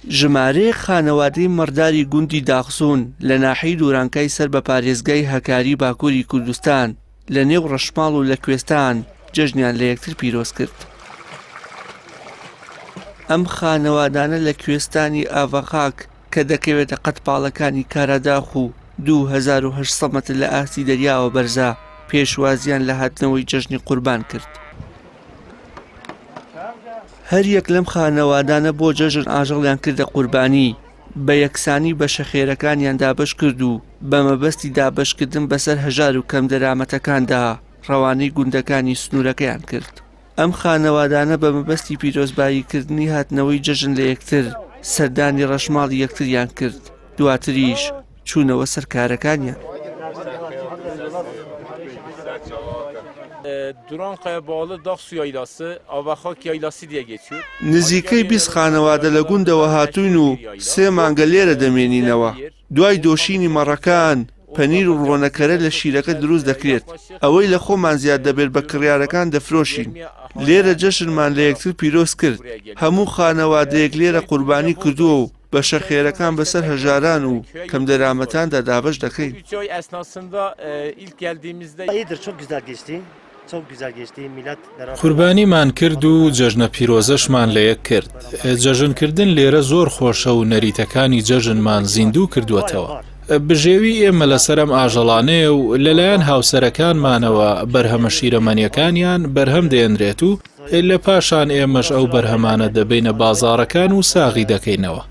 ژمارەیەک خانەوادەی مەڕداری گوندی داخسوون لە ناحیەی دوورانکەی سەر بە پارێزگای هەکاری باکووری کوردستان لە نێو ڕەشماڵ و لە کوێستان جەژنیان لە یەکتر پیرۆز کرد. ئەم خانەوادانە لە کوێستانی ئاڤەخاک کە دەکەوێتە قەتپاڵەکانی کارەداخ و 2800 مەتر لە ئاستی دەریاوە بەرزە پێشوازیان لە هاتنەوەی جەژنی قوربان کرد. هەر یەک لەم خانەوادانە بۆ جەژن ئاژەڵیان کردە قوربانی بە یەکسانی بە شەخێرەکانیان دابەش کرد و بە مەبەستی دابەشکردن بەسەر هەژار و کەم دەرامەتەکاندا ڕەوانەی گوندەکانی سنوورەکەیان کرد. ئەم خانەوادانە بە مەبەستی پیرۆزباییکردنی هاتنەوەی جەژن لە یەکتر سەردانی ڕەشماڵی یەکتریان کرد، دواتریش چوونەوە سەر کارەکانیان. Durankaya bağlı Dağsu Yaylası, Avaxak Yaylası diye geçiyor. نزیکەی 20 خانەوادە لە گوندەوە هاتوون و 3 مانگە لێرە دەمێنینەوە. دوای دۆشینی مەڕەکان پەنیر و ڕۆنەکەرە لە شیرەکە دروست دەکرێت. ئەوەی لە خۆمان زیاد دەبێت بە کڕیارەکان دەفرۆشین. لێرە جەژنمان لە یەکتر پیرۆز کرد. هەموو خانەوادەیەک لێرە قوربانی کردووە و بە شەخێرەکان بەسەر هەژاران و کەم دەرامەتاندا دابەش دەکەین. قوربانیمان کرد و جەژنە پیرۆزەشمان لە یەک کرد. جەژنکردن لێرە زۆر خۆشە و نەریتەکانی جەژنمان زیندوو کردووەتەوە. بژێوی ئێمە لەسەرم ئاژەڵانەیە و لەلایەن هاوسەرەکانمانەوە بەرهەمە شیرەمەنیەکانیان بەرهەم دێنرێت و لە پاشان ئێمەش ئەو بەرهەمانە دەبینە بازاڕەکان و ساغی دەکەینەوە.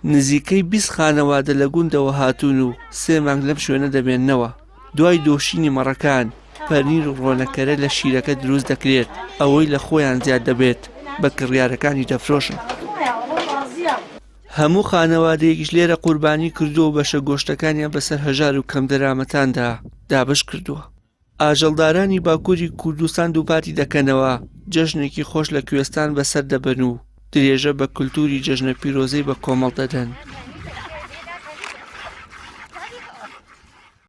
نزیکەی 20 خانەوادە لە گوندەوە هاتوون و 3 مانگ لەم شوێنە دەبێننەوە. دوای دۆشینی مەڕەکان پەنیر و ڕۆنەکەرە لە شیرەکە دروست دەکرێت، ئەوەی لە خۆیان زیاد دەبێت بە کڕیارەکانی دەفرۆشن. هەموو خانەوادەیەکیش لێرە قوربانی کردووە و بەشە گۆشتەکانیان بەسەر هەژار و کەم دەرامەتاندا دابش کردووە. ئاژەڵدارانی باکووری کوردستان دووپاتی دەکەنەوە، جەژنێکی خۆش لە کوێستان بەسەر دەبەن و درێژە بە کولتوری جەژنە پیرۆزەی بە کۆمەڵ دەدەن.